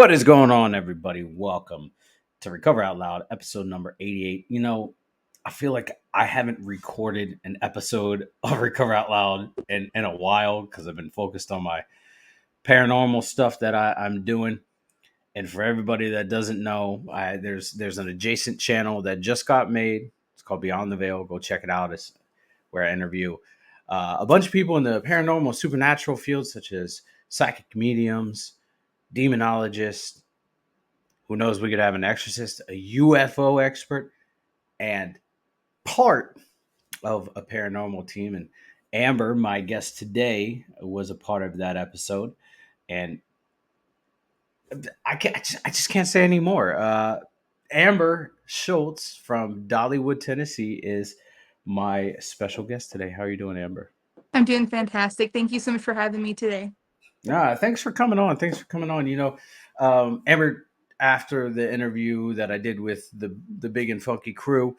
What is going on, everybody? Welcome to Recover Out Loud, episode number 88. I feel like I haven't recorded an episode of Recover Out Loud in a while because I've been focused on my paranormal stuff that I'm doing. And for everybody that doesn't know, there's an adjacent channel that just got made. It's called Beyond the Veil. Go check it out. It's where I interview a bunch of people in the paranormal, supernatural fields, such as psychic mediums, demonologists. Who knows? We could have an exorcist, a UFO expert, and part of a paranormal team. And Amber, my guest today, was a part of that episode. And I just can't say anymore. Amber Schultz from Dollywood, Tennessee, is my special guest today. How are you doing, Amber? I'm doing fantastic. Thank you so much for having me today. Thanks for coming on. Thanks for coming on. Amber, after the interview that I did with the Big and Funky crew,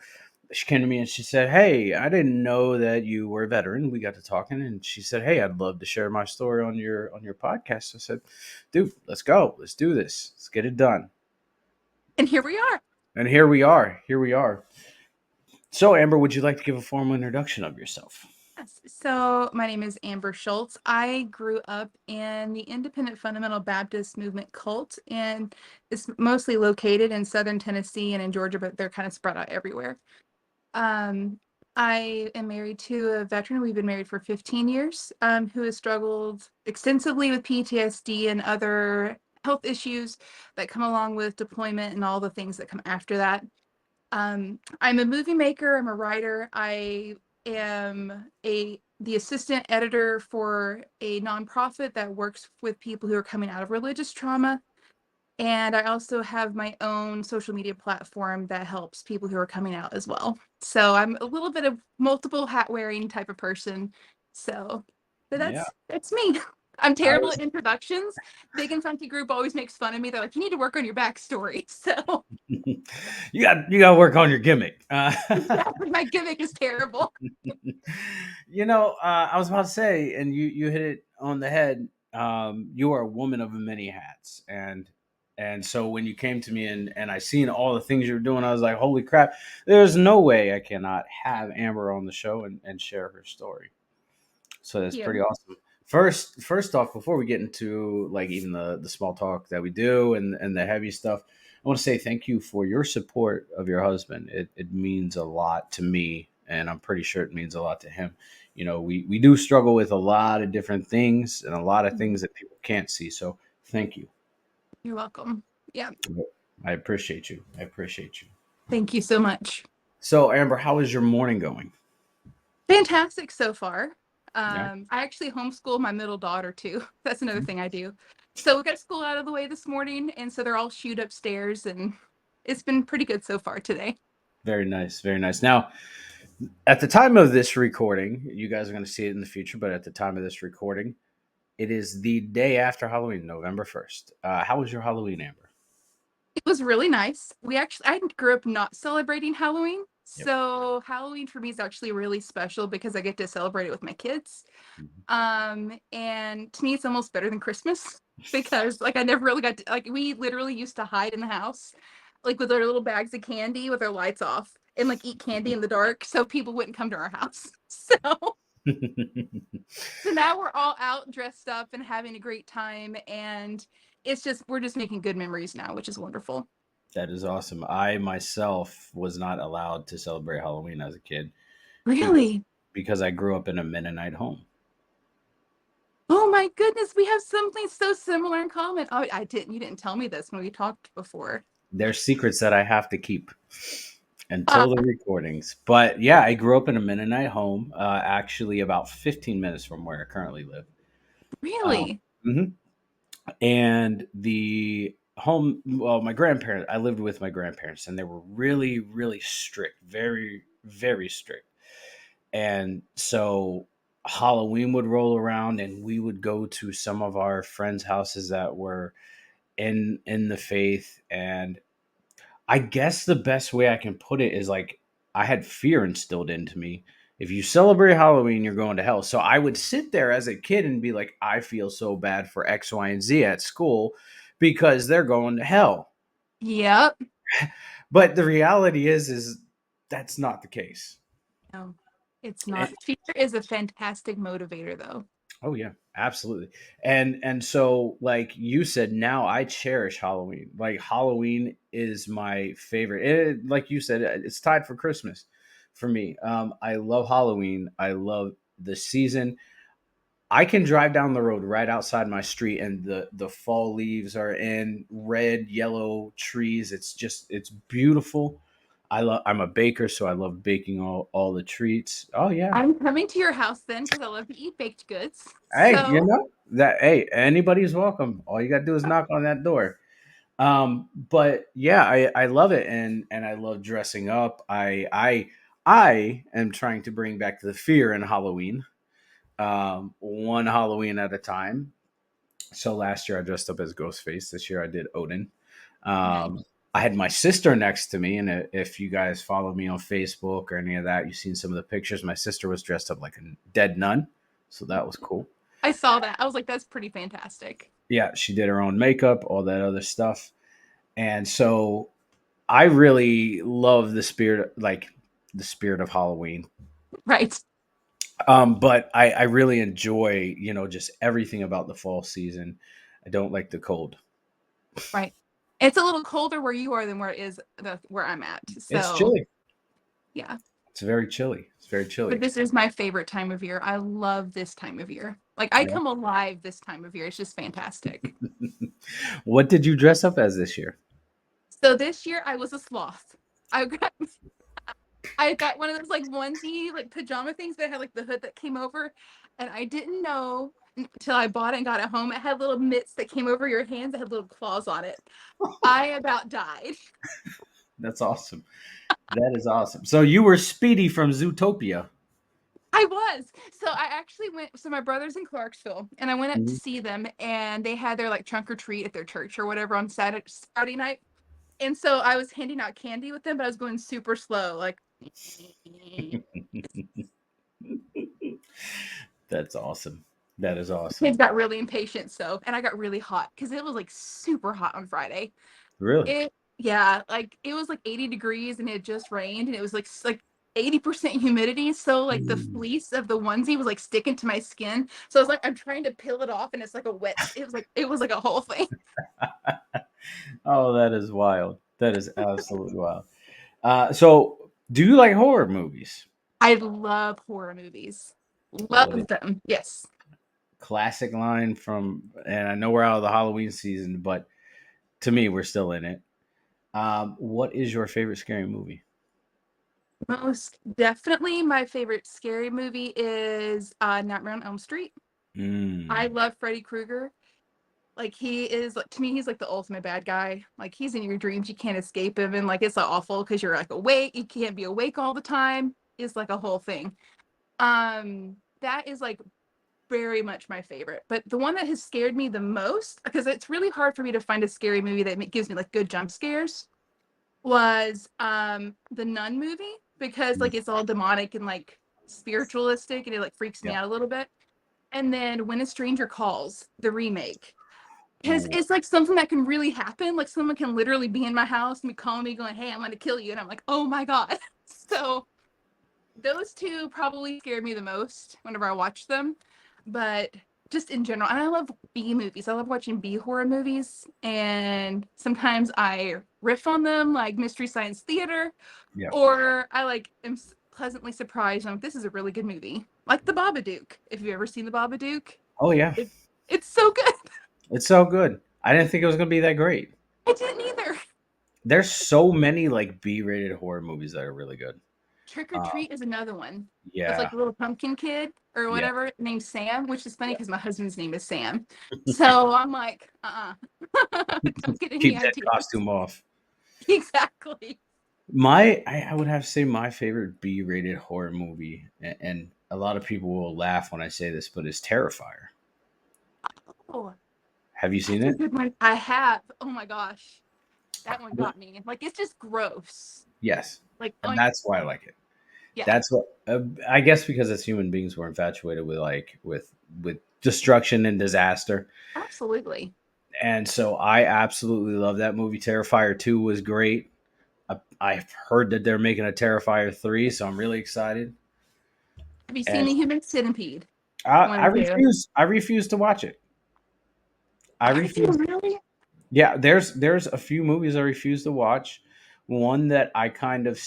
she came to me and she said, "Hey, I didn't know that you were a veteran." We got to talking, and she said, "Hey, I'd love to share my story on your podcast." I said, "Dude, let's go. Let's do this. Let's get it done." And here we are. And here we are. Here we are. So, Amber, would you like to give a formal introduction of yourself? Yes. So my name is Amber Schultz. I grew up in the Independent Fundamental Baptist Movement cult, and it's mostly located in southern Tennessee and in Georgia, but they're kind of spread out everywhere. Um, I am married to a veteran. We've been married for 15 years, who has struggled extensively with PTSD and other health issues that come along with deployment and all the things that come after that. I'm a movie maker. I'm a writer. I am the assistant editor for a nonprofit that works with people who are coming out of religious trauma. And I also have my own social media platform that helps people who are coming out as well. So I'm a little bit of multiple hat wearing type of person. But Yeah, that's me. I'm I terrible was. at introductions. Big and Funky group always makes fun of me. They're like, you need to work on your backstory. So You got to work on your gimmick. exactly, my gimmick is terrible. I was about to say, and you hit it on the head. You are a woman of many hats, and so when you came to me and I seen all the things you were doing, I was like, holy crap! There's no way I cannot have Amber on the show and share her story. So that's pretty You. awesome. First off, before we get into like even the small talk that we do and the heavy stuff, I want to say thank you for your support of your husband. It means a lot to me, and I'm pretty sure it means a lot to him. We do struggle with a lot of different things and a lot of things that people can't see. So thank you. You're welcome. Yeah. I appreciate you. I appreciate you. Thank you so much. So Amber, how is your morning going? Fantastic so far. Yeah. I actually homeschool my middle daughter too. That's another thing I do. So we got school out of the way this morning, and so they're all shooed upstairs, and it's been pretty good so far today. Very nice. Very nice. Now, at the time of this recording, you guys are going to see it in the future, but at the time of this recording, it is the day after Halloween, November 1st. How was your Halloween, Amber? It was really nice. I grew up not celebrating Halloween. Yep. So Halloween for me is actually really special because I get to celebrate it with my kids. Mhm. And to me, it's almost better than Christmas because like I never really got to, like we literally used to hide in the house, like with our little bags of candy with our lights off and like eat candy in the dark so people wouldn't come to our house. So now we're all out dressed up and having a great time, and we're just making good memories now, which is wonderful. That is awesome. I myself was not allowed to celebrate Halloween as a kid because, Really? because I grew up in a Mennonite home. Oh my goodness, we have something so similar in common. Oh, you didn't tell me this when we talked before. There's secrets that I have to keep Uh, until the recordings. But yeah, I grew up in a Mennonite home, actually about 15 minutes from where I currently live. Um, really? mhm. And the home, well, I lived with my grandparents, and they were really, really strict, very, very strict. And so Halloween would roll around, and we would go to some of our friends' houses that were in the faith. And I guess the best way I can put it is like I had fear instilled into me. If you celebrate Halloween, you're going to hell. So I would sit there as a kid and be like, I feel so bad for X, Y, and Z at school because they're going to hell. Yep. But the reality is that's not the case. No, it's And, not. Fear is a fantastic motivator, though. oh yeah, absolutely. And so like you said, now I cherish Halloween. Like Halloween is my favorite. Like you said, it's tied for Christmas for me. I love Halloween. I love the season. I can drive down the road right outside my street, and the fall leaves are in red, yellow trees. It's beautiful. I'm a baker, so I love baking all the treats. Oh yeah. I'm coming to your house then because I love to eat baked goods. Hey, you So, know that hey, anybody's welcome. All you gotta do is knock on that door. But yeah, I love it, and I love dressing up. I am trying to bring back the fear in Halloween. One Halloween at a time. So last year I dressed up as Ghostface. This year I did Odin. nice. I had my sister next to me, and if you guys follow me on Facebook or any of that, you've seen some of the pictures. My sister was dressed up like a dead nun, so that was cool. I saw that. I was like, that's pretty fantastic. Yeah, she did her own makeup, all that other stuff, and so I really love the spirit of Halloween. Right. But I really enjoy, just everything about the fall season. I don't like the cold. Right. It's a little colder where you are than where it is where I'm at. It's So, chilly. yeah. It's very chilly. It's very But chilly. this is my favorite time of year. I love this time of year. Like I Yeah. come alive this time of year. It's just fantastic. What did you dress up as this year? So this year I was a sloth. I got I got one of those like onesie like pajama things that had like the hood that came over, and I didn't know until I bought it and got it home. It had little mitts that came over your hands that had little claws on it. I about died. That's awesome. That is awesome. So you were Speedy from Zootopia. I was. So I actually went. So my brother's in Clarksville, and I went up to Mhm. see them, and they had their like trunk or treat at their church or whatever on Saturday night. And so I was handing out candy with them, but I was going super slow, like. That's awesome. That is awesome. Kids got really impatient, so and I got really hot because it was like super hot on Friday. Really? It Yeah, like it was like 80 degrees and it just rained and it was like 80% humidity. So like the Mm. fleece of the onesie was like sticking to my skin. So I was like, I'm trying to peel it off and it's like a wet, it was like a whole thing. Oh, that is wild. That is absolutely wild. So do you like horror movies? I love horror movies. What is Love them. Yes. classic line from? And I know we're out of the Halloween season, but to me, we're still in it. What is your favorite scary movie? Most definitely my favorite scary movie is Nightmare on Elm Street. I Mm. love Freddy Krueger. Like he is like to me, he's like the ultimate bad guy. Like he's in your dreams, you can't escape him, and like it's like, awful because you're like awake, you can't be awake all the time. It's like a whole thing. That is like very much my favorite. But the one that has scared me the most, because it's really hard for me to find a scary movie that gives me like good jump scares, was the Nun movie because Mm. like it's all demonic and like spiritualistic, and it like freaks me Yeah. out a little bit. And then When a Stranger Calls, the remake, because Ooh. it's like something that can really happen. Like someone can literally be in my house and be calling me going, hey, I'm going to kill you. And I'm like, oh my God. So those two probably scared me the most whenever I watched them. But just in general, and I love B movies. I love watching B horror movies. And sometimes I riff on them like Mystery Science Theater, Yeah. or I like am pleasantly surprised. I'm like, this is a really good movie. Like The Babadook. If you've ever seen The Babadook, Oh yeah. it, it's so good. It's so good. I didn't think it was gonna be that great. I didn't either. There's so many like B-rated horror movies that are really good. Trick or Uh, Treat is another one. It's like yeah. the little pumpkin kid or Yeah. whatever named Sam, which is funny Yeah. because my husband's name is Sam. So I'm like, don't get any Keep that ideas. costume off. Exactly. I would have to say my favorite B-rated horror movie, and a lot of people will laugh when I say this, but it's Terrifier. Oh, Have you seen that's a it? good one. I have. Oh my gosh. That one got me. Like it's just gross. Yes, Like, and that's why I like it. yeah, That's what I guess because as human beings we're infatuated with with destruction and disaster. absolutely. And so I absolutely love that movie. Terrifier 2 was great. I've heard that they're making a Terrifier 3, so I'm really excited. Have you seen And the Human Centipede I one too? refuse. I refuse to watch it. I Are you refuse. really? Yeah, there's a few movies I refuse to watch. One that I kind of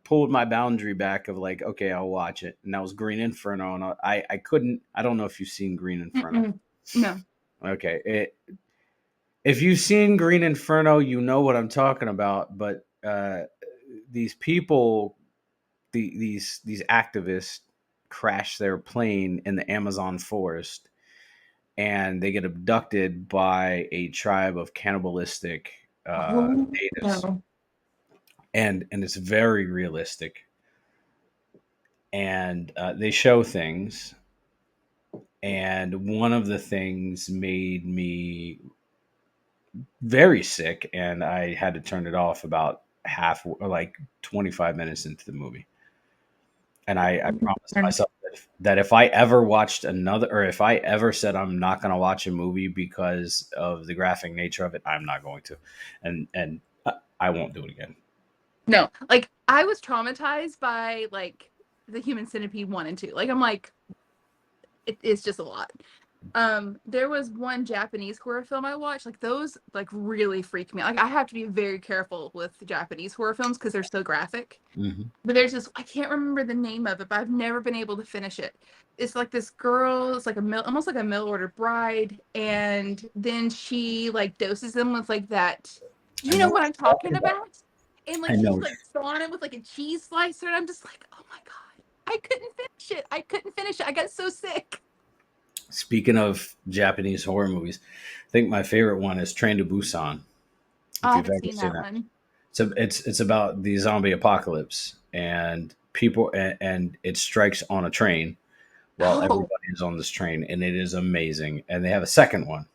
pulled my boundary back of like, okay, I'll watch it, and that was Green Inferno, and I couldn't. I don't know if you've seen Green Inferno. Mm-mm. No. Okay, if you've seen Green Inferno, you know what I'm talking about. But these people, these activists, crash their plane in the Amazon forest, and they get abducted by a tribe of cannibalistic Oh natives, no. and it's very realistic. And they show things, and one of the things made me very sick, and I had to turn it off about half, or like 25 minutes into the movie. And I promised myself that if I ever watched another, or if I ever said I'm not going to watch a movie because of the graphic nature of it, I'm not going to, and I won't do it again. No, like I was traumatized by like the Human Centipede 1 and 2. Like I'm like, it's just a lot. There was one Japanese horror film I watched. Like those like really freak me out. Like I have to be very careful with Japanese horror films because they're so graphic. Hmm. But there's this, I can't remember the name of it, but I've never been able to finish it. It's like this girl, it's like almost like a mail order bride, and then she like doses them with like that. I You know know what what I'm you're talking talking about. about? And I like she's know. like sawing it with like a cheese slicer, and I'm just like, oh my god, I couldn't finish it. I couldn't finish it. I got so sick. Speaking of Japanese horror movies, I think my favorite one is Train to Busan. Oh, If I you've haven't ever seen seen that that, one. so it's about the zombie apocalypse, and people, and it strikes on a train while Oh, everybody is on this train, and it is amazing. And they have a second one.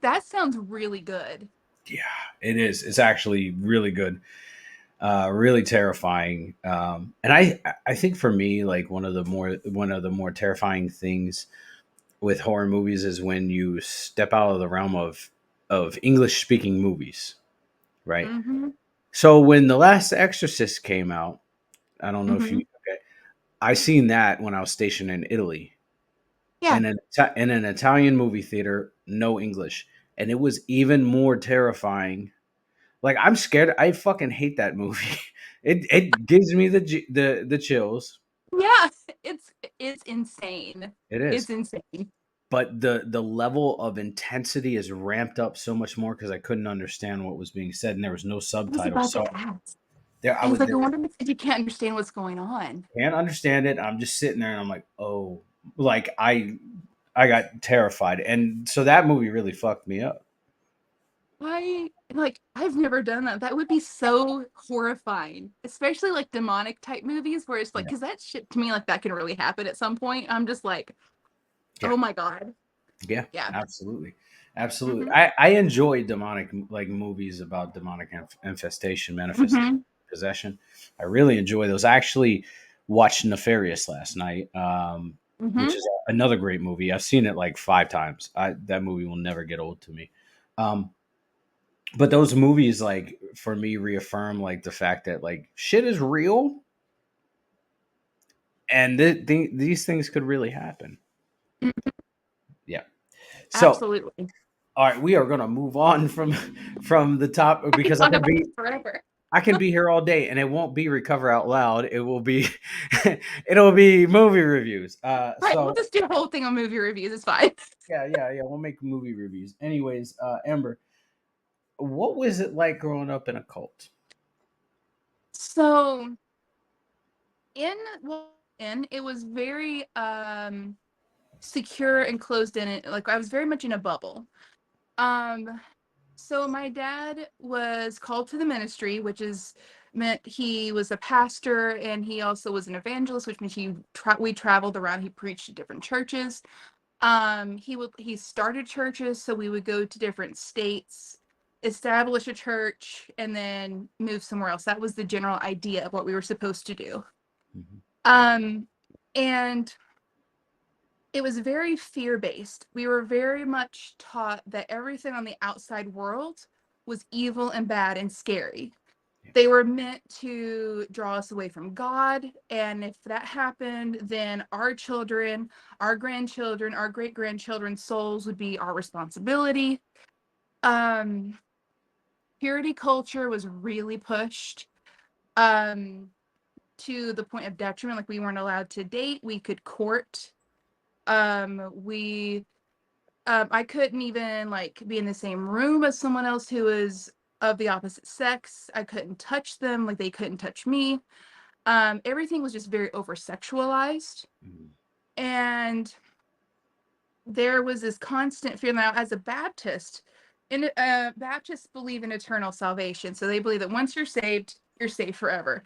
that sounds really good. Yeah, it is. It's actually really good, really terrifying. And I think for me, like one of the more terrifying things with horror movies is when you step out of the realm of English speaking movies, right? Mm-hmm. So when The Last Exorcist came out, I don't know if you Mm-hmm. okay, I seen that when I was stationed in Italy, Yeah. in an Italian movie theater, no English, and it was even more terrifying. Like I'm scared. I fucking hate that movie. It gives me the chills. Yeah. It's it's insane. It is. It's insane. But the level of intensity is ramped up so much more because I couldn't understand what was being said, and there was no I was subtitles. about So to ask. there I I was would like, there I wonder if you can't understand what's going on. can't understand it. I'm just sitting there and I'm like, oh, like I got terrified, and so that movie really fucked me up. I've never done that. That would be so horrifying, especially like demonic type movies where it's like, Yeah, because that shit to me, like that can really happen at some point. I'm just like, yeah, oh my God. yeah, Yeah. absolutely, absolutely. Mm-hmm. I enjoy demonic like movies about demonic infestation, manifestation, Mm-hmm. possession. I really enjoy those. I actually watched Nefarious last night, which Mm-hmm. is another great movie. I've seen it like 5 times. That movie will never get old to me. Um, but those movies, like for me, reaffirm like the fact that like shit is real, and these things could really happen. Yeah. So, Absolutely. all right, we are gonna move on from from the top I could because talk about this forever. I can be here all day, and it won't be Recover Out Loud. It will be it'll be movie reviews. Right. We'll So just do a whole thing on movie reviews. It's fine. yeah. We'll make movie reviews. Anyways, Amber, what was it like growing up in a cult? So in well, in it was very secure and closed in it. Like I was very much in a bubble. Um, so my dad was called to the ministry, which is meant he was a pastor and he also was an evangelist, which means we traveled around. He preached at different churches. He started churches, so we would go to different states, establish a church, and then move somewhere else. That was the general idea of what we were supposed to do. Mhm. Um, and It was very fear-based. We were very much taught that everything on the outside world was evil and bad and scary. Yeah. They were meant to draw us away from God, and if that happened, then our children, our grandchildren, our great-grandchildren's souls would be our responsibility. Um, Purity culture was really pushed, um, to the point of detriment. Like, we weren't allowed to date, we could court. We I couldn't even like be in the same room as someone else who was of the opposite sex. I couldn't touch them, like they couldn't touch me. Everything was just very over sexualized. Mhm. And there was this constant fear. Now, as a Baptist, Baptists believe in eternal salvation. So they believe that once you're saved forever.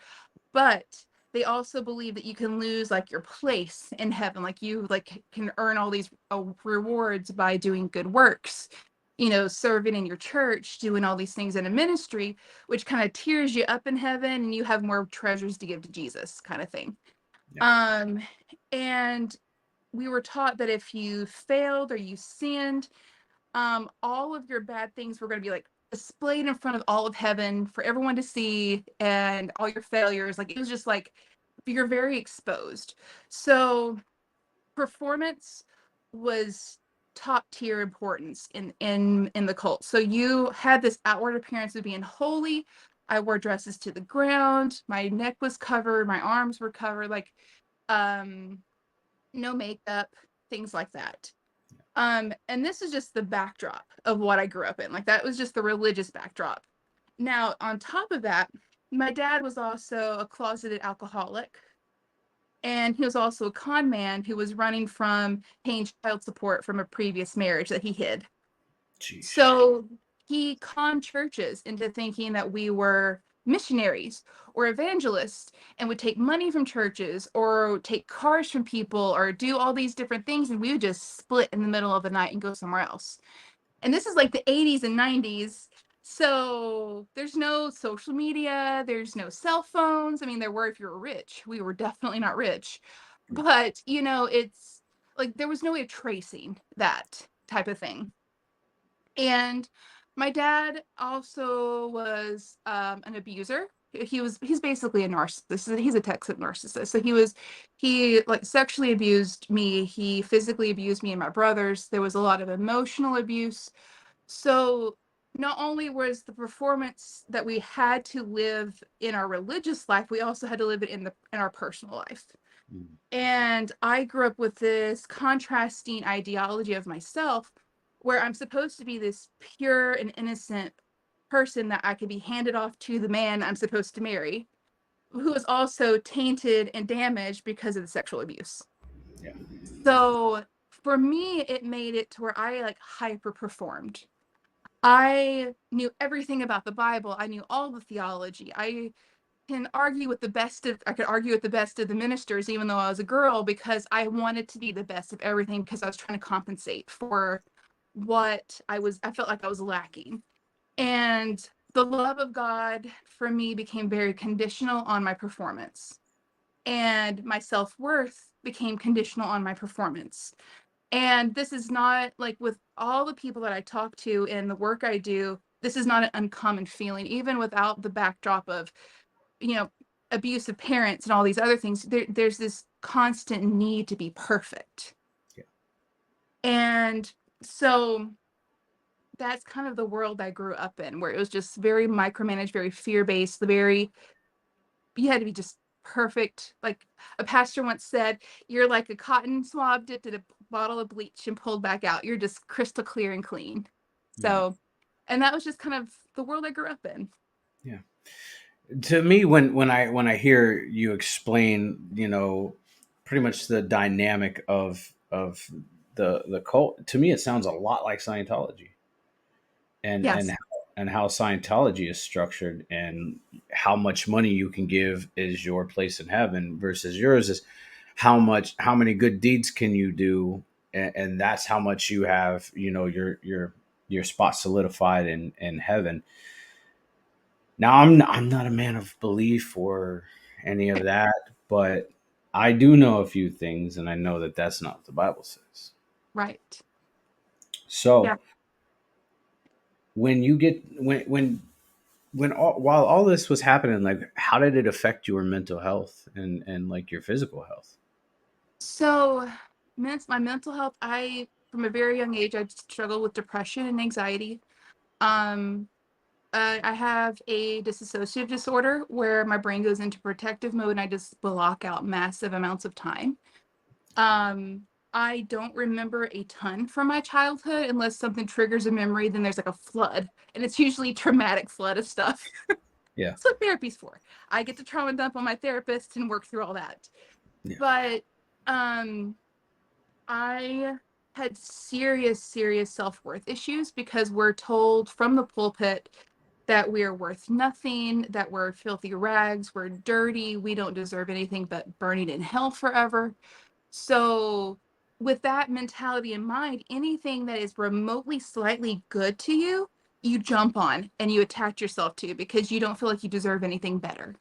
But they also believe that you can lose like your place in heaven, like you like can earn all these rewards by doing good works, serving in your church, doing all these things in a ministry, which kind of tears you up in heaven and you have more treasures to give to Jesus, kind of thing. Yeah. um and we were taught that if you failed or you sinned, all of your bad things were going to be like displayed in front of all of heaven for everyone to see, and all your failures, like it was just like you're very exposed. So performance was top tier importance in the cult. So you had this outward appearance of being holy. I wore dresses to the ground, my neck was covered, my arms were covered, like um no makeup, things like that. And this is just the backdrop of what I grew up in. Like, that was just the religious backdrop. Now, on top of that, my dad was also a closeted alcoholic, and he was also a con man who was running from paying child support from a previous marriage that he hid. Jeez. So he conned churches into thinking that we were missionaries or evangelists and would take money from churches or take cars from people or do all these different things. And we would just split in the middle of the night and go somewhere else. And this is like the 80s and 90s. So there's no social media, there's no cell phones. I mean, there were if you were rich. We were definitely not rich. Yeah. But, it's like there was no way of tracing that type of thing. And my dad also was an abuser. He's basically a narcissist. He's a toxic narcissist. So he like sexually abused me. He physically abused me and my brothers. There was a lot of emotional abuse. So not only was the performance that we had to live in our religious life, we also had to live it in our personal life. Mhm. And I grew up with this contrasting ideology of myself where I'm supposed to be this pure and innocent person that I could be handed off to the man I'm supposed to marry, who is also tainted and damaged because of the sexual abuse. Yeah. So for me, it made it to where I like hyper performed. I knew everything about the Bible. I knew all the theology. I could argue with the best of the ministers, even though I was a girl, because I wanted to be the best of everything because I was trying to compensate for what I felt like I was lacking. And the love of God for me became very conditional on my performance. And my self-worth became conditional on my performance. And this is not like with all the people that I talk to in the work I do, this is not an uncommon feeling, even without the backdrop of, you know, abusive parents and all these other things. There's this constant need to be perfect. Yeah. And so that's kind of the world I grew up in, where it was just very micromanaged, very fear-based, you had to be just perfect. Like a pastor once said, you're like a cotton swab dipped in a bottle of bleach and pulled back out. You're just crystal clear and clean. Mhm. So, and that was just kind of the world I grew up in. Yeah. To me, when I hear you explain, pretty much the dynamic of the cult, to me it sounds a lot like Scientology, and and Yes. how, and how Scientology is structured, and how much money you can give is your place in heaven, versus yours is how many good deeds can you do, and that's how much you have, your spot solidified in heaven. Now, I'm not a man of belief or any of that, but I do know a few things, and I know that that's not what the Bible says. Right. So Yeah. when you get when while all this was happening, like how did it affect your mental health and like your physical health? So, my mental health, from a very young age, I struggled with depression and anxiety. Um, I have a dissociative disorder where my brain goes into protective mode and I just block out massive amounts of time. Um, I don't remember a ton from my childhood unless something triggers a memory, then there's like a flood, and it's usually a traumatic flood of stuff. Yeah, That's what therapy's for. I get to trauma dump on my therapist and work through all that. yeah, But um I had serious, serious self-worth issues because we're told from the pulpit that we are worth nothing, that we're filthy rags, we're dirty, we don't deserve anything but burning in hell forever. So, with that mentality in mind, anything that is remotely slightly good to you, you jump on and you attach yourself to because you don't feel like you deserve anything better.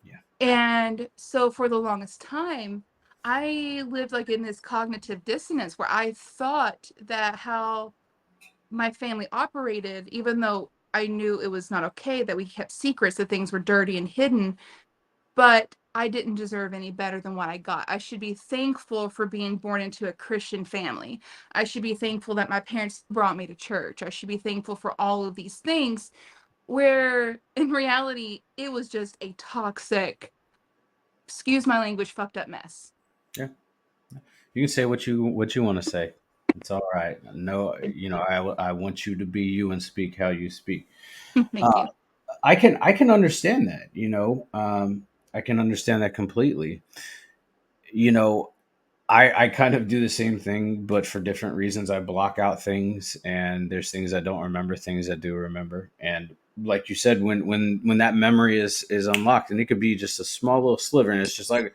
yeah, And so for the longest time, I lived like in this cognitive dissonance where I thought that how my family operated, even though I knew it was not okay, that we kept secrets, that things were dirty and hidden, but I didn't deserve any better than what I got. I should be thankful for being born into a Christian family. I should be thankful that my parents brought me to church. I should be thankful for all of these things, where in reality, it was just a toxic, excuse my language, fucked up mess. yeah. You can say what you want to say. It's all right. No, you know, I want you to be you and speak how you speak. Thank Uh, you. I can understand that. You know, I can understand that completely. You know, I kind of do the same thing, but for different reasons. I block out things, and there's things I don't remember, things I do remember. And like you said, when that memory is unlocked, and it could be just a small little sliver, and it's just like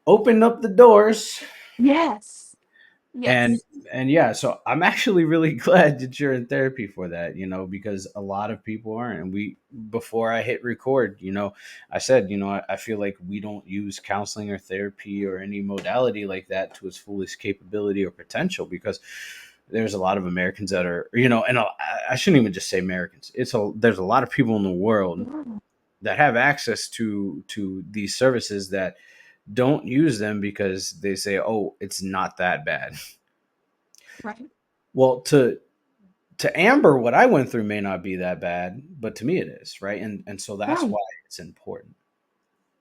open up the doors. Yes. and Yes. and yeah, so I'm actually really glad that you're in therapy for that, you know, because a lot of people aren't. And we before I hit record, you know, I said, you know, I feel like we don't use counseling or therapy or any modality like that to its fullest capability or potential, because there's a lot of Americans that are, you know, and I shouldn't even just say Americans. There's a lot of people in the world that have access to these services that don't use them because they say, oh, it's not that bad. Right. Well, to Amber, what I went through may not be that bad, but to me it is, right? And so that's Right. why it's important.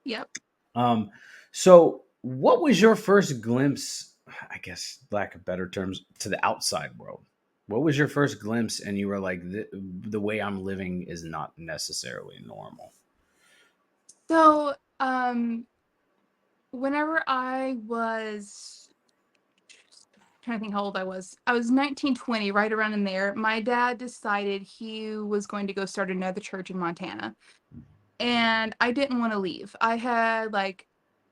Yep. Um, so what was your first glimpse, I guess, lack of better terms, to the outside world? What was your first glimpse, and you were like, the way I'm living is not necessarily normal? So, whenever I was trying to think how old I was 19, 20, right around in there. My dad decided he was going to go start another church in Montana. And I didn't want to leave. I had like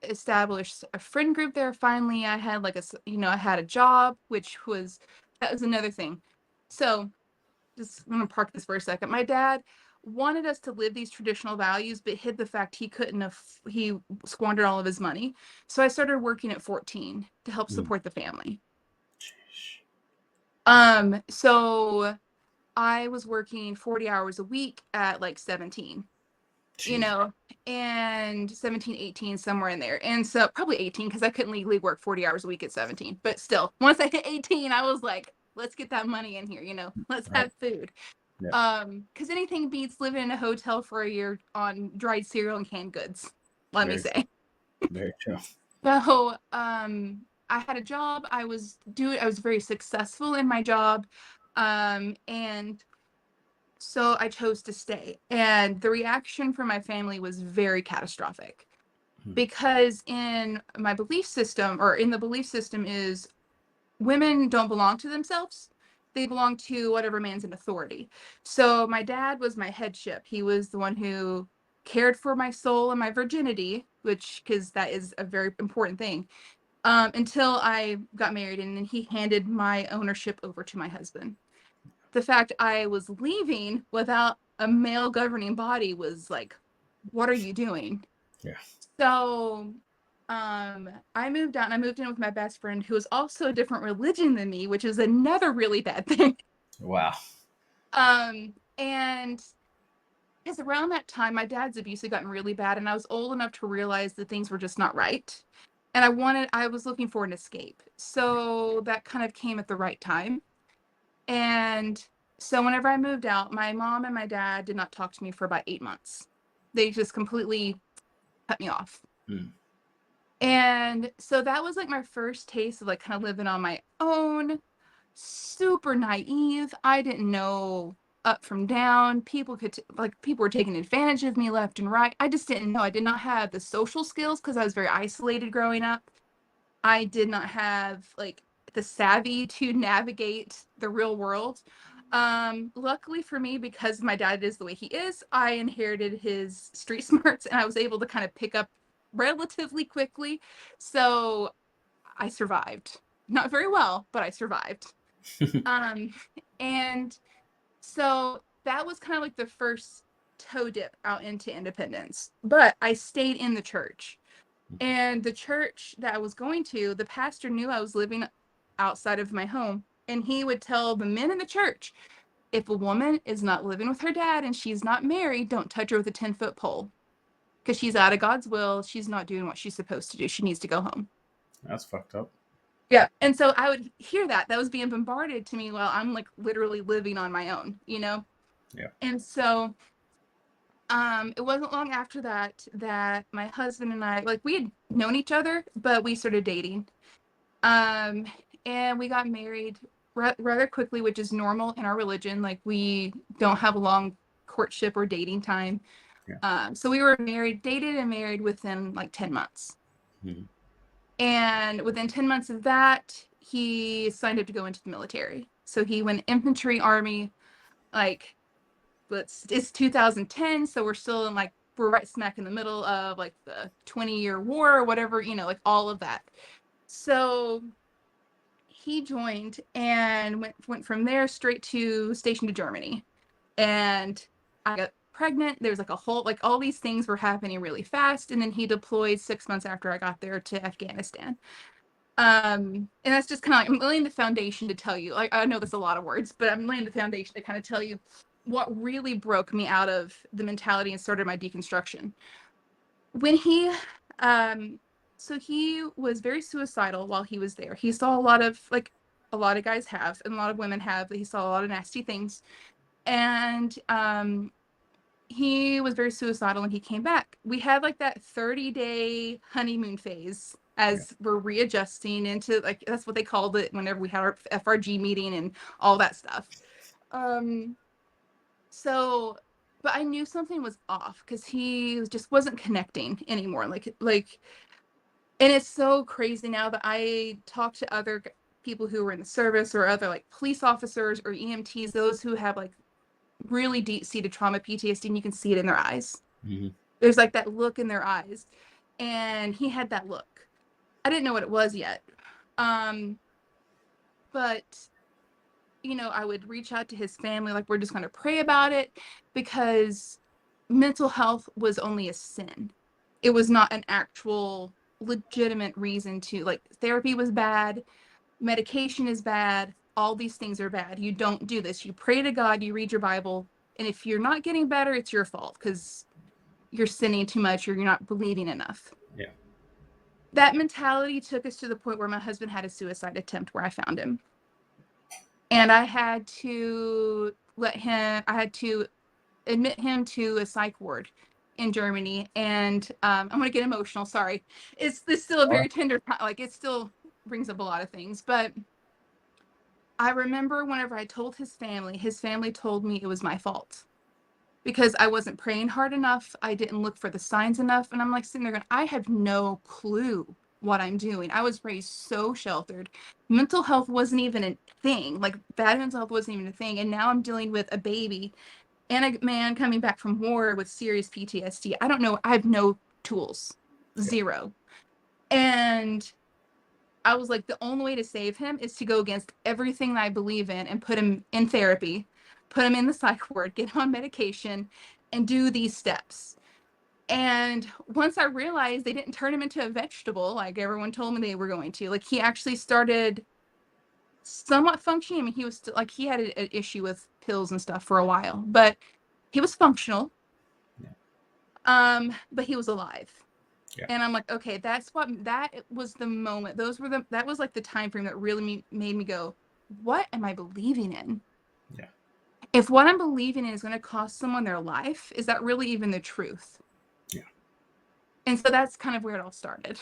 established a friend group there finally. I had like I had a job, that was another thing. So just I'm gonna park this for a second. My dad wanted us to live these traditional values, but hid the fact he squandered all of his money. So I started working at 14 to help Mm. support the family. Sheesh. So I was working 40 hours a week at like 17, you Jesus. know, and 17, 18, somewhere in there. And so probably 18 because I couldn't legally work 40 hours a week at 17. But still, once I hit 18, I was like, let's get that money in here, let's Right. have food. Yeah. Because anything beats living in a hotel for a year on dried cereal and canned goods, let me Very true. say. Very true. So, I had a job. I was very successful in my job. And so I chose to stay. And the reaction from my family was very catastrophic Hmm. because in my belief system, or in the belief system, is women don't belong to themselves. They belong to whatever man's in authority. So my dad was my headship. He was the one who cared for my soul and my virginity, which, because that is a very important thing, until I got married, and then he handed my ownership over to my husband. The fact I was leaving without a male governing body was like, what are you doing? Yeah. So I moved out and I moved in with my best friend who was also a different religion than me, which is another really bad thing. Wow. And because around that time, my dad's abuse had gotten really bad, and I was old enough to realize that things were just not right. And I was looking for an escape. So that kind of came at the right time. And so whenever I moved out, my mom and my dad did not talk to me for about 8 months. They just completely cut me off. Mm. And so that was like my first taste of like kind of living on my own, super naive. I didn't know up from down. People were taking advantage of me left and right. I just didn't know. I did not have the social skills because I was very isolated growing up. I did not have like the savvy to navigate the real world. Luckily for me, because my dad is the way he is, I inherited his street smarts and I was able to kind of pick up relatively quickly. So I survived. Not very well, but I survived. Um, and so that was kind of like the first toe dip out into independence. But I stayed in the church. And the church that I was going to, the pastor knew I was living outside of my home. And he would tell the men in the church, if a woman is not living with her dad and she's not married, don't touch her with a 10-foot pole. Because she's out of God's will. She's not doing what she's supposed to do. She needs to go home. That's fucked up. Yeah. And so I would hear that. That was being bombarded to me while I'm like literally living on my own, you know? Yeah. And so it wasn't long after that that my husband and I, like, we had known each other, but we started dating. Um, and we got married rather quickly, which is normal in our religion. Like, we don't have a long courtship or dating time. Yeah. So we were dated and married within like 10 months. Mm-hmm. And within 10 months of that, he signed up to go into the military. So he went infantry, army, like, it's 2010, so we're right smack in the middle of like the 20-year war or whatever, like all of that. So he joined and went from there straight to stationed to Germany. And I got pregnant. There was like a whole, like, all these things were happening really fast. And then he deployed 6 months after I got there to Afghanistan. And that's just kind of like, I'm laying the foundation to tell you, like, I know that's a lot of words, but I'm laying the foundation to kind of tell you what really broke me out of the mentality and started my deconstruction. When so he was very suicidal while he was there. He saw a lot of, like, a lot of guys have, and a lot of women have, he saw a lot of nasty things. And he was very suicidal when he came back. We had like that 30-day honeymoon phase as we're readjusting into, like, that's what they called it whenever we had our FRG meeting and all that stuff. So, but I knew something was off because he just wasn't connecting anymore. And it's so crazy now that I talk to other people who were in the service or other like police officers or EMTs, those who have like really deep-seated trauma, PTSD, and you can see it in their eyes. Mm-hmm. There's like that look in their eyes. And he had that look. I didn't know what it was yet. But I would reach out to his family, like, we're just going to pray about it, because mental health was only a sin. It was not an actual legitimate reason to, like, therapy was bad, medication is bad, all these things are bad. You don't do this. You pray to God, you read your Bible, and if you're not getting better, it's your fault because you're sinning too much or you're not believing enough. Yeah. That mentality took us to the point where my husband had a suicide attempt where I found him. And I had to admit him to a psych ward in Germany. And I'm going to get emotional. Sorry. It's still a very tender, like, it still brings up a lot of things. But I remember whenever I told his family told me it was my fault because I wasn't praying hard enough. I didn't look for the signs enough. And I'm like sitting there going, I have no clue what I'm doing. I was raised so sheltered. Mental health wasn't even a thing. Like, bad mental health wasn't even a thing. And now I'm dealing with a baby and a man coming back from war with serious PTSD. I don't know. I have no tools. Zero. And I was like, the only way to save him is to go against everything that I believe in and put him in therapy, put him in the psych ward, get him on medication, and do these steps. And once I realized they didn't turn him into a vegetable like everyone told me they were going to, like he actually started somewhat functioning. I mean, he was still like he had an issue with pills and stuff for a while, but he was functional. Yeah. But he was alive. Yeah. And I'm like, okay, that was the moment. That was like the time frame that really made me go, what am I believing in? Yeah. If what I'm believing in is going to cost someone their life, is that really even the truth? Yeah. And so that's kind of where it all started.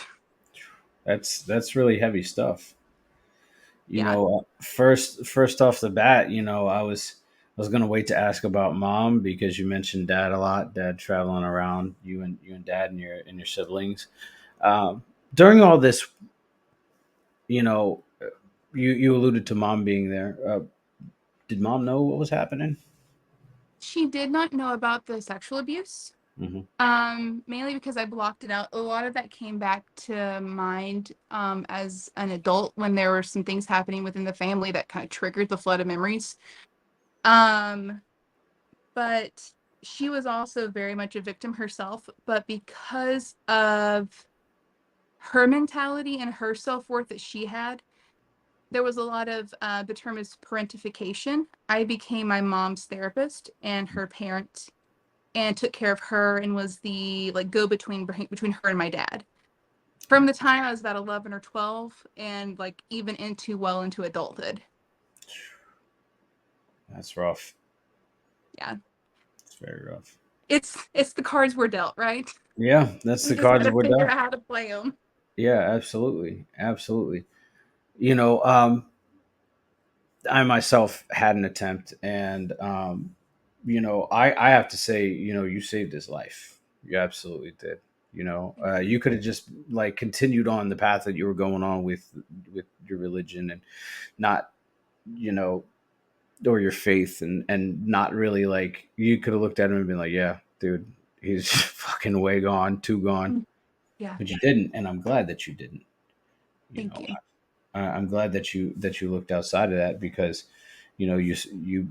That's really heavy stuff. Yeah. First off the bat, I was gonna wait to ask about mom because you mentioned dad a lot, dad traveling around, you and dad and your siblings. During all this, you know, you alluded to mom being there. Did mom know what was happening? She did not know about the sexual abuse. Hmm. Mainly because I blocked it out. A lot of that came back to mind as an adult when there were some things happening within the family that kind of triggered the flood of memories. Um, but she was also very much a victim herself, but because of her mentality and her self-worth that she had, there was a lot of the term is parentification. I became my mom's therapist and her parent and took care of her and was the like go between her and my dad from the time I was about 11 or 12 and like even into adulthood. That's rough. Yeah. It's very rough. It's the cards we're dealt, right? Yeah, that's We the just got cards to we're figure done. out how to play them. Yeah, absolutely, absolutely. You know, um, I myself had an attempt, and I have to say, you saved his life. You absolutely did. Thank you. You could have just like continued on the path that you were going on with your religion and not, you know, or your faith, and not really like you could have looked at him and been like, yeah, dude, he's fucking way gone, too gone. Mm, yeah, But you didn't, and I'm glad that you didn't. You thank know, you. I'm glad that you looked outside of that because, you,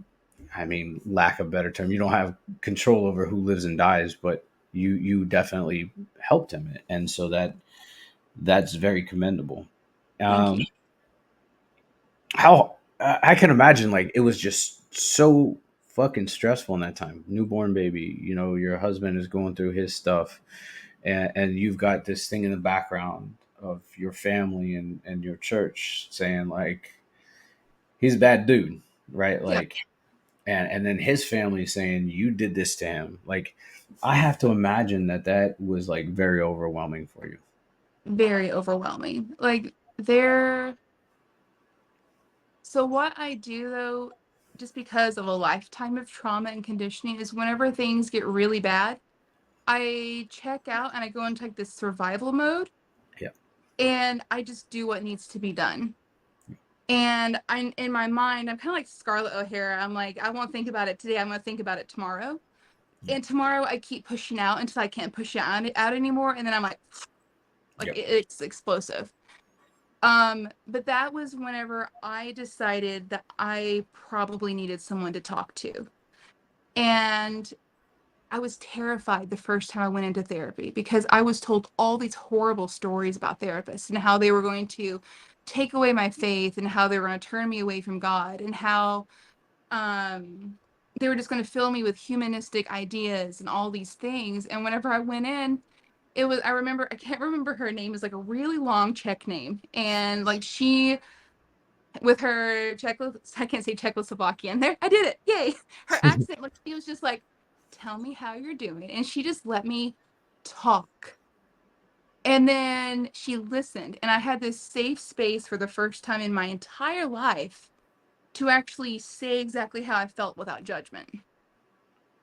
I mean, lack of better term, you don't have control over who lives and dies, but you definitely helped him, and so that's very commendable. Thank you. Um, how I can imagine like it was just so fucking stressful in that time. Newborn baby, your husband is going through his stuff, and you've got this thing in the background of your family and your church saying like he's a bad dude, right? Yeah, Like, and then his family saying you did this to him. Like, I have to imagine that was like very overwhelming for you. very overwhelming. Like there so what I do though, just because of a lifetime of trauma and conditioning, is whenever things get really bad, I check out and I go into like this survival mode Yeah, and I just do what needs to be done. And I'm in my mind, I'm kind of like Scarlett O'Hara. I'm like, I won't think about it today. I'm gonna think about it tomorrow. yeah, And tomorrow I keep pushing out until I can't push it out anymore. And then I'm like yeah, it's explosive. But that was whenever I decided that I probably needed someone to talk to. And I was terrified the first time I went into therapy because I was told all these horrible stories about therapists and how they were going to take away my faith and how they were going to turn me away from God and how um they were just going to fill me with humanistic ideas and all these things. And whenever I went in, I can't remember her name, is like a really long Czech name. And like she with her I can't say Czechoslovakian there. I did it. Yay. Her accent, like she was just like, tell me how you're doing. And she just let me talk. And then she listened. And I had this safe space for the first time in my entire life to actually say exactly how I felt without judgment.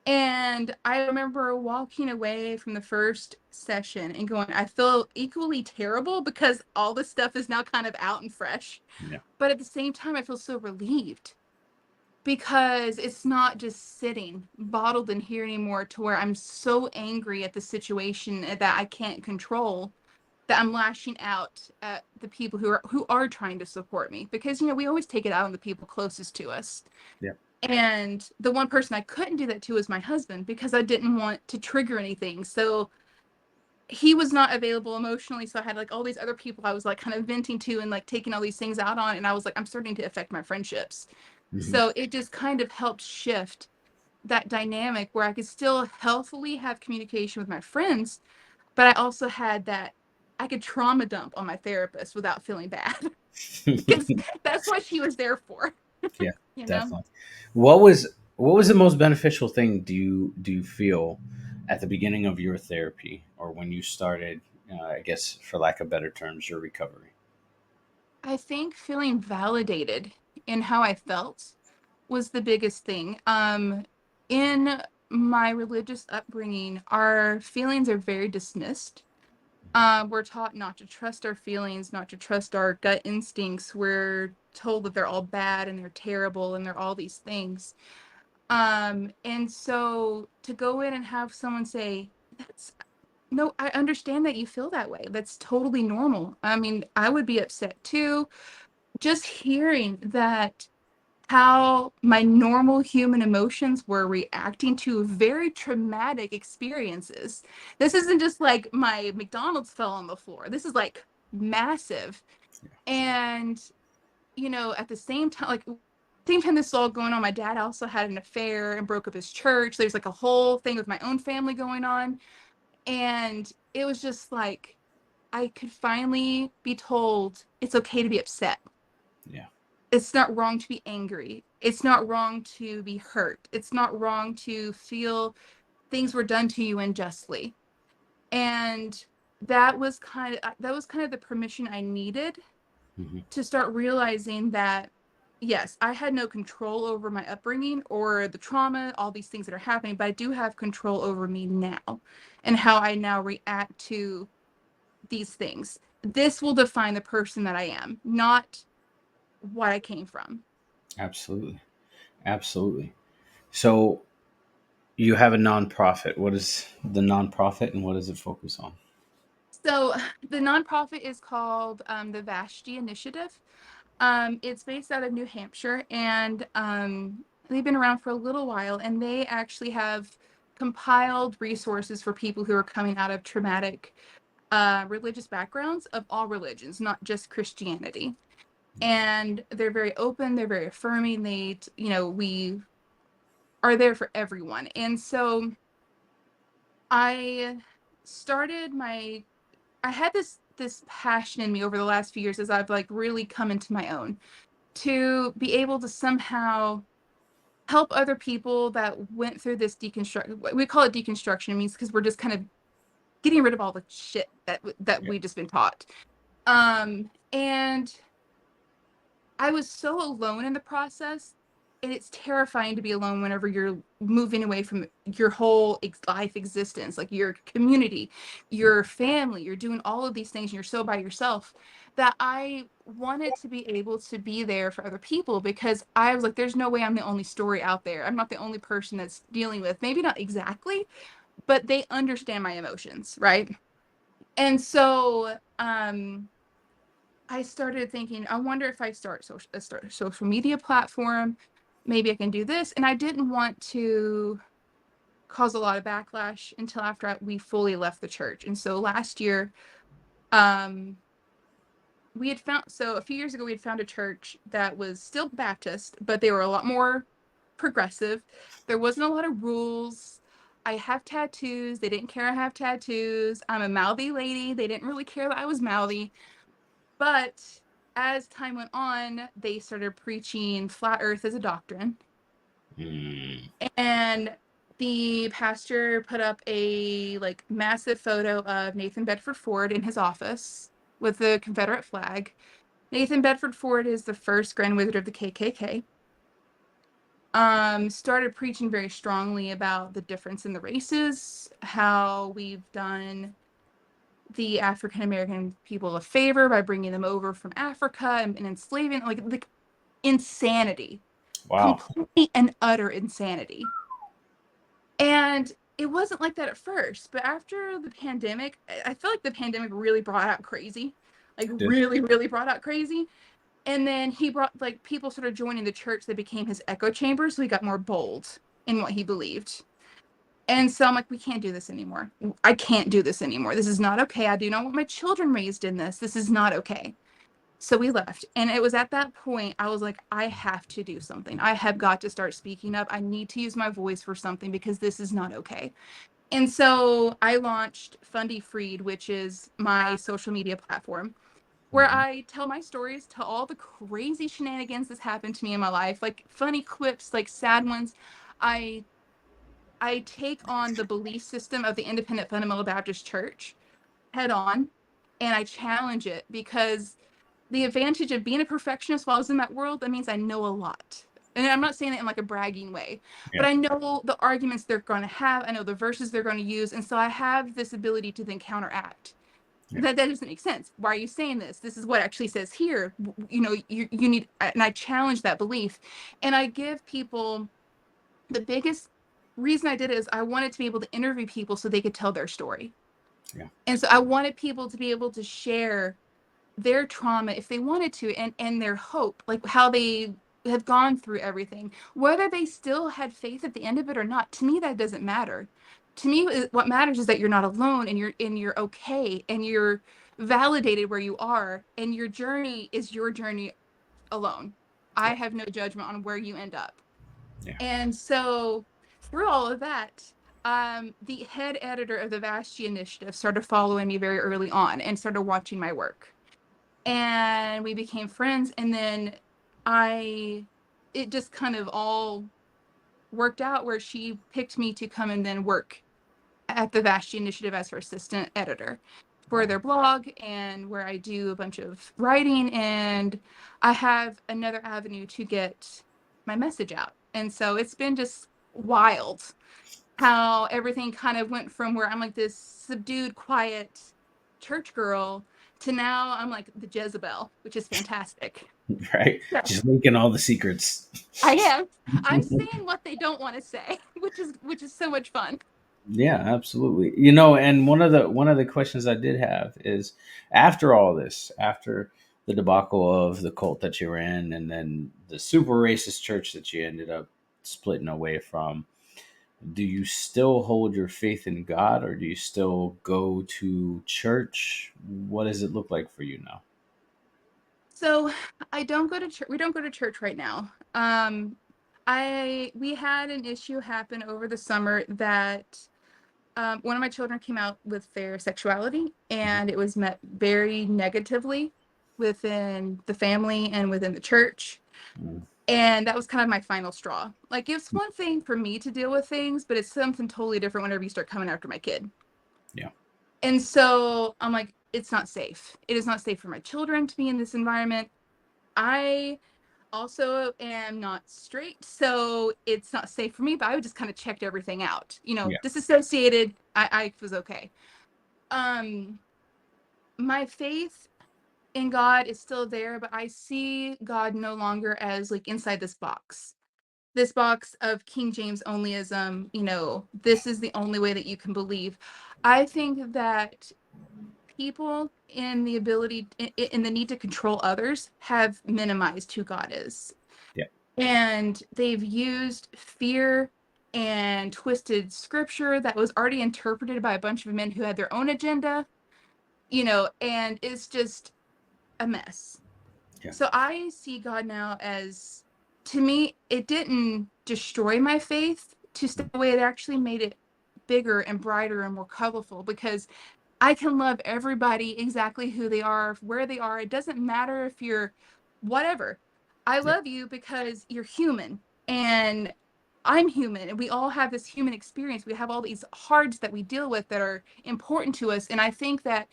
And I remember walking away from the first session and going, I feel equally terrible because all this stuff is now kind of out and fresh. yeah, But at the same time, I feel so relieved because it's not just sitting bottled in here anymore to where I'm so angry at the situation that I can't control that I'm lashing out at the people who are trying to support me, because we always take it out on the people closest to us. yeah, And the one person I couldn't do that to was my husband because I didn't want to trigger anything. So he was not available emotionally, so I had like all these other people I was like kind of venting to and like taking all these things out on, and I was like, I'm starting to affect my friendships. Hmm. So it just kind of helped shift that dynamic where I could still healthily have communication with my friends, but I also had that I could trauma dump on my therapist without feeling bad. Because that's what she was there for, Yeah, you know? definitely. What was the most beneficial thing do you feel at the beginning of your therapy or when you started, I guess for lack of better terms, your recovery? I think feeling validated in how I felt was the biggest thing. In my religious upbringing, our feelings are very dismissed. We're taught not to trust our feelings, not to trust our gut instincts. We're told that they're all bad and they're terrible and they're all these things. And so to go in and have someone say, that's no, I understand that you feel that way. That's totally normal. I mean, I would be upset too. Just hearing that how my normal human emotions were reacting to very traumatic experiences. This isn't just like my McDonald's fell on the floor. This is like massive. And, at the same time, like, same time this is all going on, my dad also had an affair and broke up his church. There's like a whole thing with my own family going on. And it was just like, I could finally be told it's okay to be upset. Yeah, It's not wrong to be angry. It's not wrong to be hurt. It's not wrong to feel things were done to you unjustly. And that was kind of the permission I needed hmm, to start realizing that yes, I had no control over my upbringing or the trauma, all these things that are happening, but I do have control over me now and how I now react to these things. This will define the person that I am, not what I came from. absolutely, absolutely. So you have a nonprofit. What is the nonprofit, and what does it focus on? So the nonprofit is called the Vashti Initiative. It's based out of New Hampshire, and they've been around for a little while, and they actually have compiled resources for people who are coming out of traumatic religious backgrounds of all religions, not just Christianity. And they're very open, they're very affirming. We are there for everyone. And so I started my I had this passion in me over the last few years as I've like really come into my own to be able to somehow help other people that went through this deconstruct. We call it deconstruction. It means because we're just kind of getting rid of all the shit that Yeah. we just been taught. And I was so alone in the process. And it's terrifying to be alone whenever you're moving away from your whole life existence, like your community, Yeah. your family, you're doing all of these things and you're so by yourself that I wanted to be able to be there for other people because I was like, there's no way I'm the only story out there. I'm not the only person that's dealing with, maybe not exactly, but they understand my emotions, right? And so, I started thinking, I wonder if I start a social media platform, maybe I can do this. And I didn't want to cause a lot of backlash until after we fully left the church. And so last year, um, we had found, so a few years ago, we had found a church that was still Baptist, but they were a lot more progressive. There wasn't a lot of rules. I have tattoos. They didn't care I have tattoos. I'm a mouthy lady. They didn't really care that I was mouthy. But as time went on, they started preaching flat earth as a doctrine. Mm, And the pastor put up a like massive photo of Nathan Bedford Forrest in his office with the Confederate flag. Nathan Bedford Forrest is the first Grand Wizard of the KKK. Started preaching very strongly about the difference in the races, how we've done the African American people a favor by bringing them over from Africa and enslaving, like insanity, wow. complete and utter insanity. And it wasn't like that at first, but after the pandemic, I feel like the pandemic really brought out crazy, like Did. really, really brought out crazy. And then he brought like people started joining the church that became his echo chamber, so he got more bold in what he believed. And so I'm like, we can't do this anymore. I can't do this anymore. This is not okay. I do not want my children raised in this. This is not okay. So we left. And it was at that point I was like, I have to do something. I have got to start speaking up. I need to use my voice for something because this is not okay. And so I launched Fundie Freed, which is my social media platform where Mhm. I tell my stories, tell all the crazy shenanigans that's happened to me in my life, like funny clips, like sad ones. I I take on the belief system of the Independent Fundamental Baptist Church head on, and I challenge it because the advantage of being a perfectionist while I was in that world, that means I know a lot. And I'm not saying it in like a bragging way, but Yeah. I know the arguments they're going to have. I know the verses they're going to use. And so I have this ability to then counteract. Yeah. That doesn't make sense. Why are you saying this? This is what actually says here. You know, you need, and I challenge that belief. And I give people the biggest reason I did it is I wanted to be able to interview people so they could tell their story. Yeah. And so I wanted people to be able to share their trauma if they wanted to, and their hope, like how they have gone through everything, whether they still had faith at the end of it or not. To me, that doesn't matter. To me, what matters is that you're not alone, and you're okay, and you're validated where you are, and your journey is your journey alone. I Yeah. have no judgment on where you end up. Yeah. And so through all of that, the head editor of the Vashti Initiative started following me very early on and started watching my work, and we became friends. And then I it just kind of all worked out where she picked me to come and then work at the Vashti Initiative as her assistant editor for Wow. their blog, and where I do a bunch of writing, and I have another avenue to get my message out. And so it's been just wild how everything kind of went from where I'm like this subdued, quiet church girl to now I'm like the Jezebel, which is fantastic. Right. Yeah, Just leaking all the secrets. I am. I'm saying what they don't want to say, which is so much fun. Yeah, absolutely. And one of the questions I did have is, after all this, after the debacle of the cult that you were in, and then the super racist church that you ended up splitting away from, do you still hold your faith in God, or do you still go to church? What does it look like for you now? So I don't go to church. We don't go to church right now. I we had an issue happen over the summer that one of my children came out with their sexuality, Mhm. and it was met very negatively within the family and within the church. Mm. And that was kind of my final straw. Like, it's one thing for me to deal with things, but it's something totally different whenever you start coming after my kid. Yeah. And so I'm like, it's not safe. It is not safe for my children to be in this environment. I also am not straight, so it's not safe for me, but I would just kind of checked everything out. You know, Yeah. disassociated, I was okay. Um, my faith in God is still there, but I see God no longer as like inside this box of King James onlyism. You know, this is the only way that you can believe. I think that people in the ability in the need to control others have minimized who God is. Yeah. And they've used fear and twisted scripture that was already interpreted by a bunch of men who had their own agenda, you know, and it's just a mess. Yeah. So I see God now as, to me, it didn't destroy my faith to stay away. It actually made it bigger and brighter and more colorful, because I can love everybody exactly who they are, where they are. It doesn't matter if you're whatever. I Yeah. love you because you're human, and I'm human, and we all have this human experience. We have all these hards that we deal with that are important to us. And I think that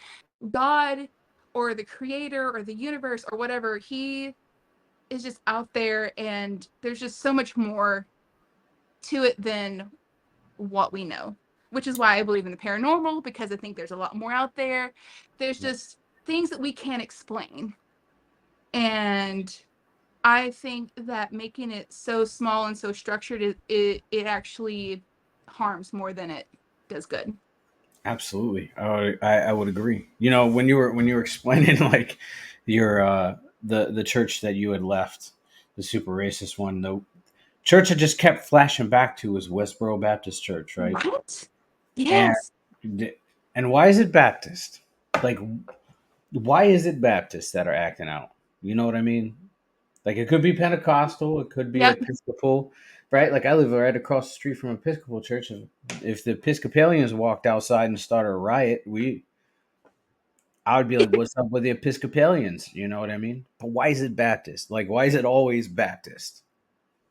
God, or the creator, or the universe, or whatever, he is just out there, and there's just so much more to it than what we know, which is why I believe in the paranormal, because I think there's a lot more out there. There's Yeah. just things that we can't explain. And I think that making it so small and so structured, it actually harms more than it does good. Absolutely. I would agree. When you were explaining like your the church that you had left, the super racist one, church I just kept flashing back to was Westboro Baptist Church, right? What? And Yes. and why is it Baptist? Like, why is it Baptists that are acting out? You know what I mean? Like, it could be Pentecostal, it could be Yep. Episcopal, right? Like, I live right across the street from an Episcopal church. If the Episcopalians walked outside and started a riot, I would be like, "What's up with the Episcopalians?" You know what I mean? But why is it Baptist? Like, why is it always Baptist?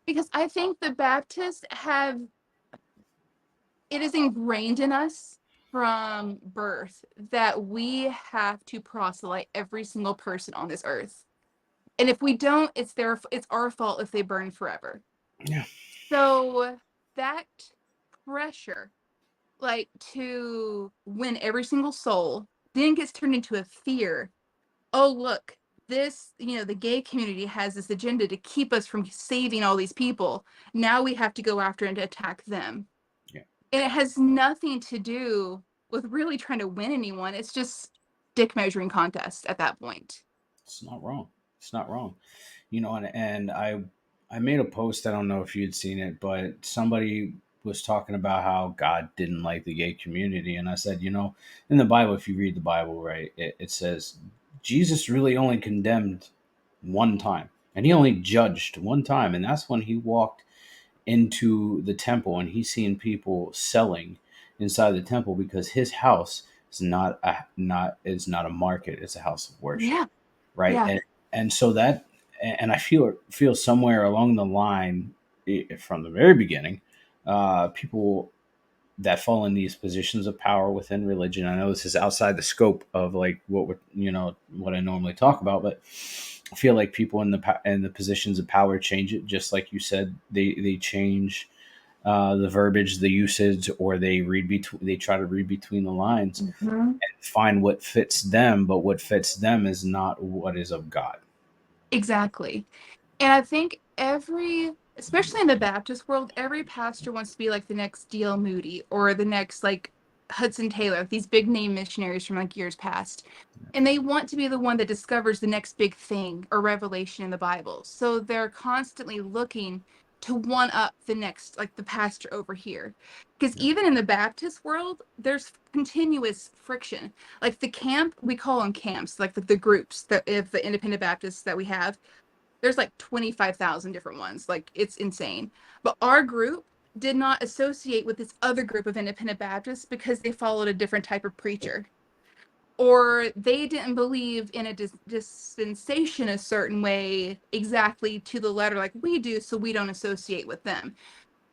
Because I think the Baptists have, it is ingrained in us from birth that we have to proselyte every single person on this earth. And if we don't, it's our fault if they burn forever. Yeah, So that pressure, like to win every single soul, then gets turned into a fear. Oh, look, this, the gay community has this agenda to keep us from saving all these people. Now we have to go after and attack them. yeah. And it has nothing to do with really trying to win anyone. It's just dick measuring contest at that point. It's not wrong. It's not wrong. And I made a post. I don't know if you'd seen it, but somebody was talking about how God didn't like the gay community, and I said, in the Bible, if you read the Bible, right, it says Jesus really only condemned one time, and he only judged one time, and that's when he walked into the temple and he's seen people selling inside the temple because his house is not a market; it's a house of worship, Yeah. right? Yeah. And so that, and I feel somewhere along the line, from the very beginning, people that fall in these positions of power within religion. I know this is outside the scope of like what I normally talk about, but I feel like people in the positions of power change it, just like you said. They change the verbiage, the usage, or they try to read between the lines Mhm. and find what fits them. But what fits them is not what is of God. Exactly. And I think especially in the Baptist world, every pastor wants to be like the next D.L. Moody or the next like Hudson Taylor, these big name missionaries from like years past. And they want to be the one that discovers the next big thing or revelation in the Bible. So they're constantly looking to one up the next, like the pastor over here. Because Yeah. even in the Baptist world, there's continuous friction. Like the camp, we call them camps, like the groups that if the independent Baptists that we have, there's like 25,000 different ones. Like it's insane. But our group did not associate with this other group of independent Baptists because they followed a different type of preacher. Or they didn't believe in a dispensation a certain way exactly to the letter like we do, so we don't associate with them.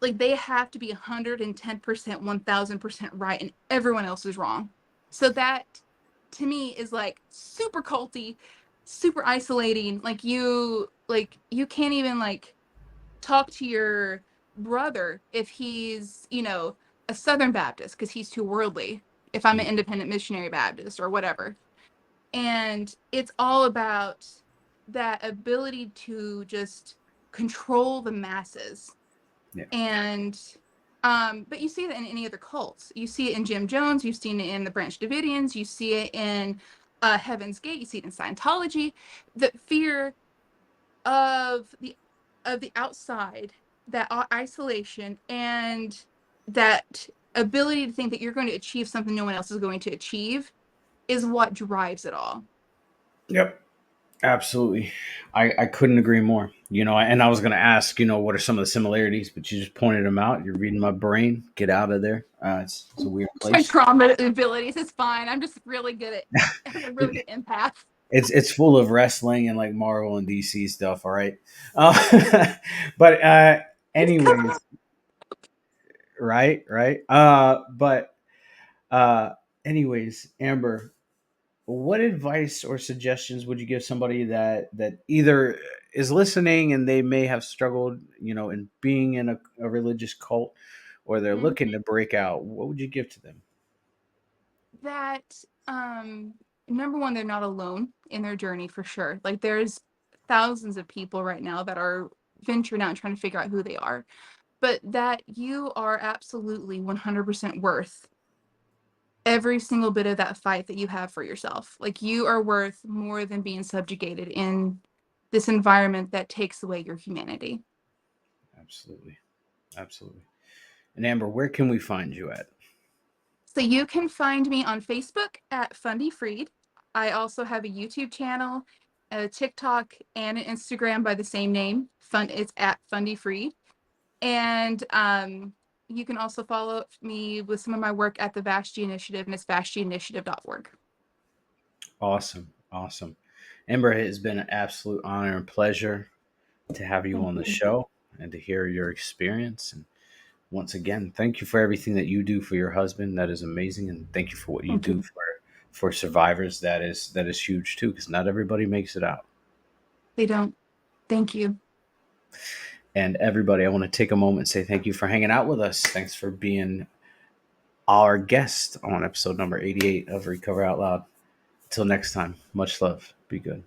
Like they have to be 110%, 1000% right, and everyone else is wrong. So that to me is like super culty, super isolating. Like you can't even like talk to your brother if he's, a Southern Baptist because he's too worldly. If I'm an Mm. independent missionary Baptist or whatever. And it's all about that ability to just control the masses. Yeah. And but you see that in any other cults. You see it in Jim Jones, you've seen it in the Branch Davidians, you see it in Heaven's Gate, you see it in Scientology. The fear of the outside, that isolation, and that ability to think that you're going to achieve something no one else is going to achieve is what drives it all. Yep. Absolutely. I couldn't agree more. And I was going to ask, what are some of the similarities, but you just pointed them out. You're reading my brain. Get out of there. It's a weird My place. trauma abilities is fine. I'm just really good at I'm a really good empath. It's full of wrestling and like Marvel and DC stuff. All right. But It's anyways, right, right. But uh, anyways, Amber, what advice or suggestions would you give somebody that either is listening and they may have struggled, in being in a religious cult, or they're Mhm. looking to break out? What would you give to them? That number one, they're not alone in their journey for sure. Like there's thousands of people right now that are venturing out and trying to figure out who they are, but that you are absolutely 100% worth every single bit of that fight that you have for yourself. Like you are worth more than being subjugated in this environment that takes away your humanity. Absolutely. Absolutely. And Amber, where can we find you at? So you can find me on Facebook at Fundie Freed. I also have a YouTube channel, a TikTok, and an Instagram by the same name. It's at Fundie Freed. And you can also follow me with some of my work at the Vashti Initiative, and it's vashtiinitiative.org. Awesome. Awesome. Amber, it has been an absolute honor and pleasure to have you Thank on the you. show and to hear your experience. And once again, thank you for everything that you do for your husband. That is amazing. And thank you for what you Thank do you. for survivors. That is huge too, because not everybody makes it out. They don't. Thank you. And everybody, I want to take a moment and say thank you for hanging out with us. Thanks for being our guest on episode number 88 of Recover Out Loud. Until next time, much love. Be good.